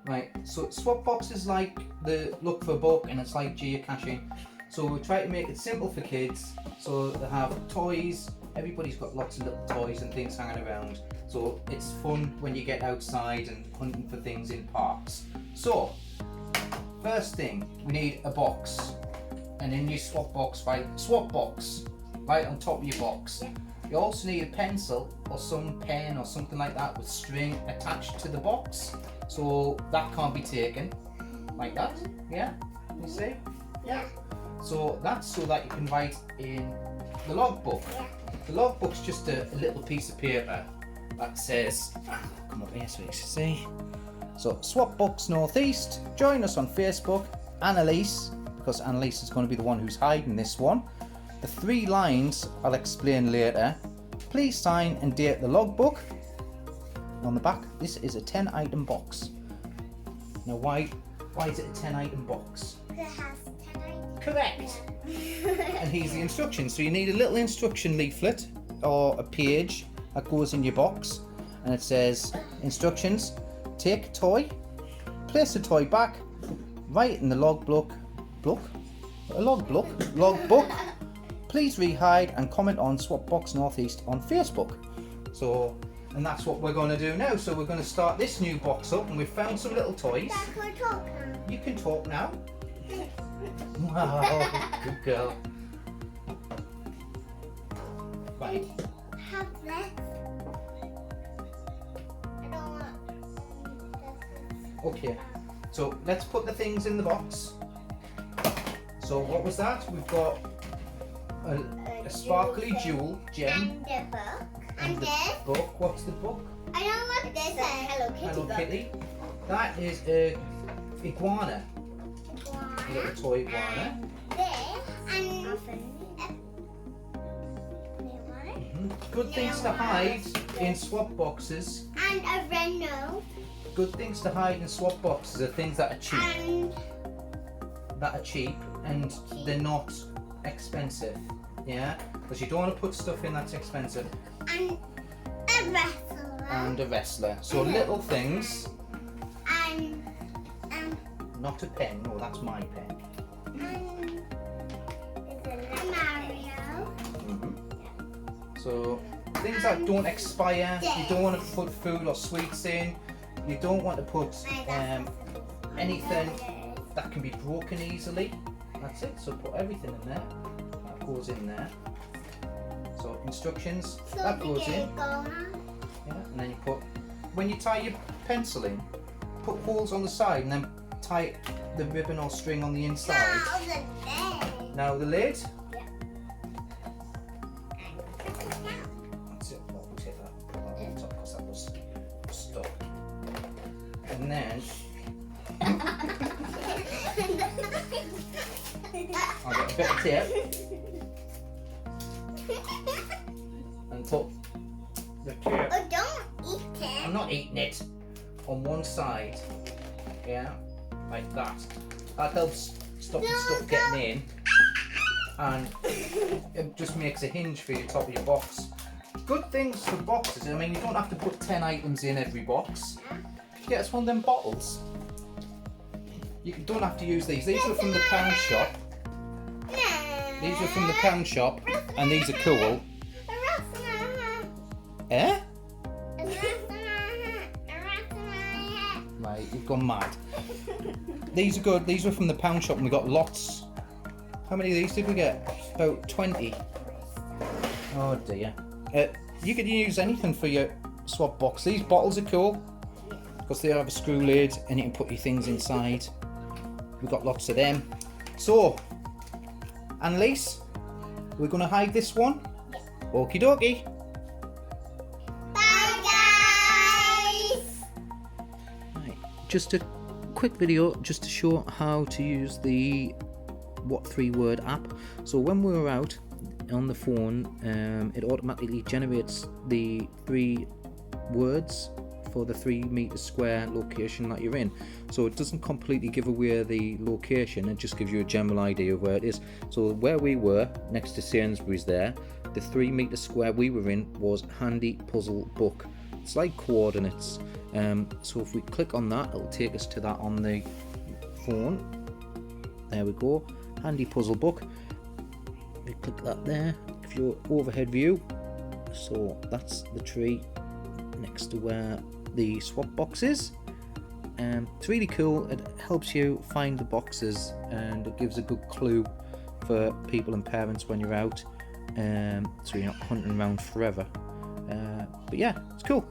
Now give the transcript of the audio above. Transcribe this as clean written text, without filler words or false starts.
Right, so swap box is like the look for book, and it's like geocaching. So we try to make it simple for kids, so they have toys. Everybody's got lots of little toys and things hanging around. So it's fun when you get outside and hunting for things in parks. So, first thing, we need a box. And in your swap box, swap box, right on top of your box. You also need a pencil or some pen or something like that with string attached to the box. So that can't be taken, like that, yeah? You see? Yeah. So that's so that you can write in the logbook. The logbook's just a little piece of paper that says, come up here so you can see. So Swap Box Northeast, join us on Facebook, Annalise, because Annalise is going to be the one who's hiding this one. The 3 lines I'll explain later. Please sign and date the logbook. On the back, this is a 10 item box. Now why is it a 10 item box? It has 10 items. Correct. And here's the instructions. So you need a little instruction leaflet or a page that goes in your box, and it says instructions: take a toy, place the toy back, write in the logbook, please re-hide and comment on Swap Box Northeast on Facebook. So, and that's what we're going to do now. So we're going to start this new box up, and we've found some little toys. Dad, can I talk now? You can talk now. Wow, good girl. Right. Have this. I don't want this. Okay. So let's put the things in the box. So what was that? We've got a sparkly jewel gem. And the book. And the this. book. What's the book? I don't want this. It's a Hello Kitty Hello book. Kitty. That is a iguana. A little toy iguana. This. And Good things to hide in swap boxes. And a red nose. Good things to hide in swap boxes are things that are cheap. And they're not expensive. Yeah? Because you don't want to put stuff in that's expensive. And a wrestler. And a wrestler. So little things. And Not a pen. No, that's my pen. a Mario. So things that don't expire. You don't want to put food or sweets in. You don't want to put anything that can be broken easily. That's it. So put everything in there. That goes in there. So instructions. That goes in. Yeah, and then you put, when you tie your pencil in, put holes on the side and then tie the ribbon or string on the inside. Now the lid. That's it. Well, we'll take that and put that on top because that was stuck. And then I'll get a bit of tape and put the tape. Oh, don't eat it. I'm not eating it. On one side, yeah, like that. That helps stop the stuff getting in, and it just makes a hinge for your top of your box. Good things for boxes. I mean, you don't have to put 10 items in every box. Get us one of them bottles. You don't have to use these. These are from the pound shop. These are from the pound shop, and these are cool. Eh? Right, you've gone mad. These are good. These were from the pound shop, and we got lots. How many of these did we get? About 20. Oh dear. You could use anything for your swap box. These bottles are cool because they have a screw lid, and you can put your things inside. We've got lots of them. So, Annalise, we're going to hide this one. Okie dokie. Just a quick video just to show how to use the What 3 Word app. So when we're out on the phone, it automatically generates the 3 words for the 3 meter square location that you're in. So it doesn't completely give away the location, it just gives you a general idea of where it is. So where we were, next to Sainsbury's there, the 3 meter square we were in was Handy Puzzle Book. it's like coordinates. So if we click on that, it'll take us to that on the phone. There we go, handy puzzle book. We click that there, if your overhead view. So that's the tree next to where the swap box is. It's really cool. It helps you find the boxes and it gives a good clue for people and parents when you're out, so you're not hunting around forever. But yeah, it's cool.